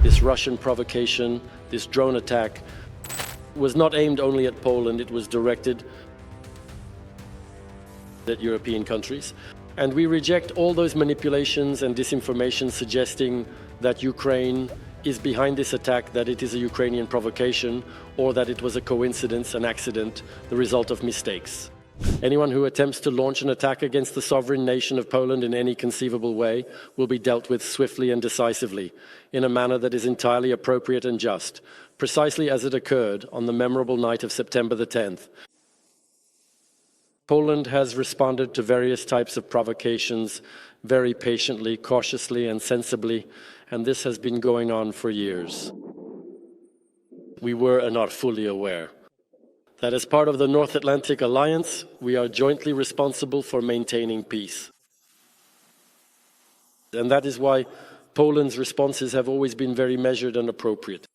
this Russian provocation, this drone attack, was not aimed only at Poland, it was directed at European countries. And we reject all those manipulations and disinformation suggesting that Ukraine is behind this attack, that it is a Ukrainian provocation, or that it was a coincidence, an accident, the result of mistakes. Anyone who attempts to launch an attack against the sovereign nation of Poland in any conceivable way will be dealt with swiftly and decisively, in a manner that is entirely appropriate and just, precisely as it occurred on the memorable night of September the 10th. Poland has responded to various types of provocations very patiently, cautiously, and sensibly, and this has been going on for years. We were and are fully aware that as part of the North Atlantic Alliance, we are jointly responsible for maintaining peace. And that is why Poland's responses have always been very measured and appropriate.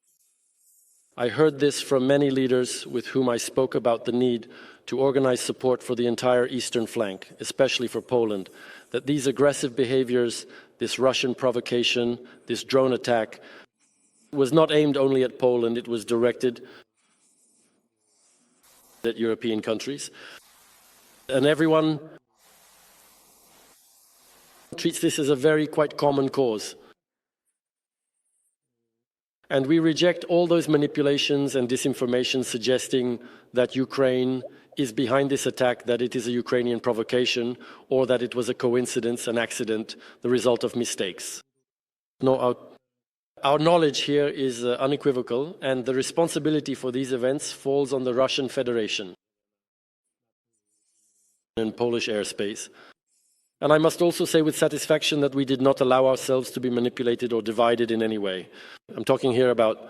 I heard this from many leaders with whom I spoke about the need to organize support for the entire eastern flank, especially for Poland, that these aggressive behaviors, this Russian provocation, this drone attack, was not aimed only at Poland, it was directed at European countries. And everyone treats this as a very quite common cause. And we reject all those manipulations and disinformation suggesting that Ukraine is behind this attack, that it is a Ukrainian provocation, or that it was a coincidence, an accident, the result of mistakes. No, our knowledge here is unequivocal, and the responsibility for these events falls on the Russian Federation in Polish airspace. And I must also say with satisfaction that we did not allow ourselves to be manipulated or divided in any way. I'm talking here about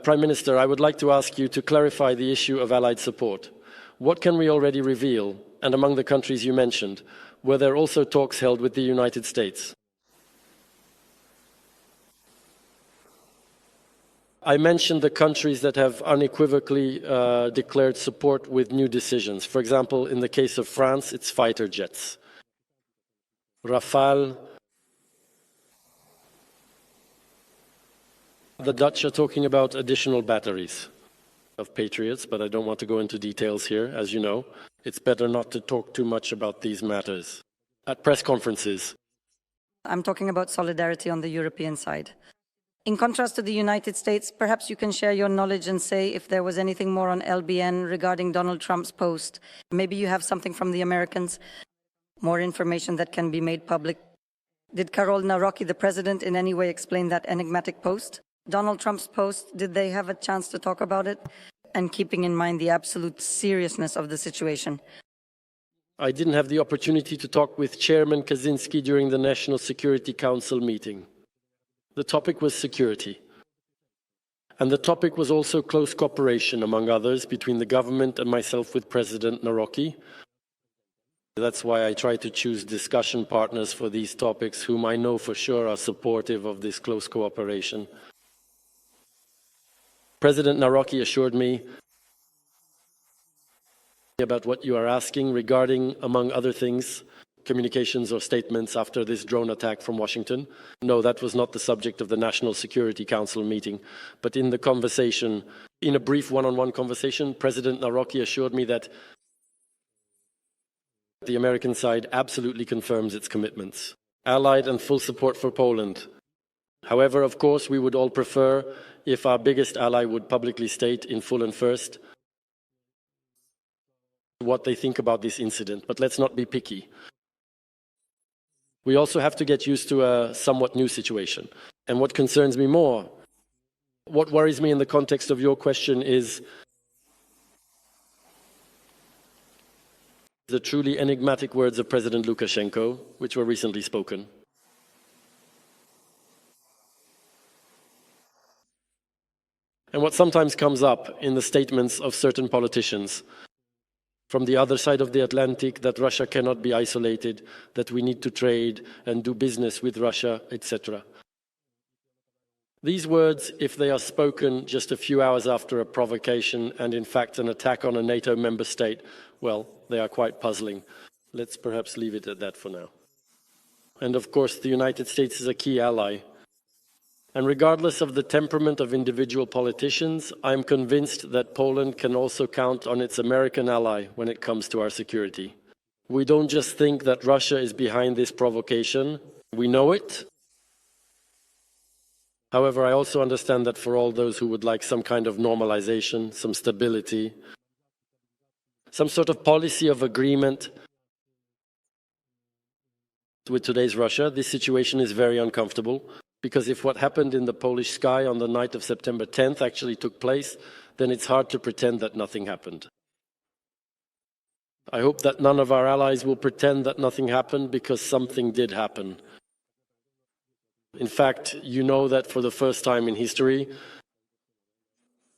Prime Minister, I would like to ask you to clarify the issue of Allied support. What can we already reveal? And among the countries you mentioned, were there also talks held with the United States? I mentioned the countries that have unequivocally declared support with new decisions. For example, in the case of France, it's fighter jets. Rafale. The Dutch are talking about additional batteries of Patriots, but I don't want to go into details here, as you know. It's better not to talk too much about these matters at press conferences. I'm talking about solidarity on the European side. In contrast to the United States, perhaps you can share your knowledge and say if there was anything more on LBN regarding Donald Trump's post. Maybe you have something from the Americans, more information that can be made public. Did Karol Nawrocki, the president, in any way explain that enigmatic post? Donald Trump's post, did they have a chance to talk about it? And keeping in mind the absolute seriousness of the situation. I didn't have the opportunity to talk with Chairman Kaczynski during the National Security Council meeting. The topic was security. And the topic was also close cooperation, among others, between the government and myself with President Nawrocki. That's why I try to choose discussion partners for these topics, whom I know for sure are supportive of this close cooperation. President Nawrocki assured me about what you are asking regarding, among other things, communications or statements after this drone attack from Washington. No, that was not the subject of the National Security Council meeting, but in the conversation, in a brief one-on-one conversation, President Nawrocki assured me that the American side absolutely confirms its commitments, allied and full support for Poland. However, of course, we would all prefer if our biggest ally would publicly state in full and first what they think about this incident, but let's not be picky. We also have to get used to a somewhat new situation. And what concerns me more, what worries me in the context of your question is the truly enigmatic words of President Lukashenko, which were recently spoken. And what sometimes comes up in the statements of certain politicians from the other side of the Atlantic, that Russia cannot be isolated, that we need to trade and do business with Russia, etc. These words, if they are spoken just a few hours after a provocation and in fact an attack on a NATO member state, well, they are quite puzzling. Let's perhaps leave it at that for now. And of course, the United States is a key ally. And regardless of the temperament of individual politicians, I'm convinced that Poland can also count on its American ally when it comes to our security. We don't just think that Russia is behind this provocation, we know it. However, I also understand that for all those who would like some kind of normalization, some stability, some sort of policy of agreement with today's Russia, this situation is very uncomfortable. Because if what happened in the Polish sky on the night of September 10th actually took place, then it's hard to pretend that nothing happened. I hope that none of our allies will pretend that nothing happened, because something did happen. In fact, you know that for the first time in history,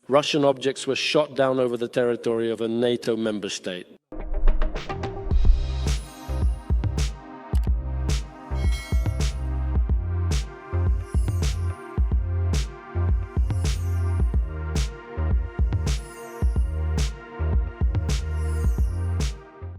Russian objects were shot down over the territory of a NATO member state.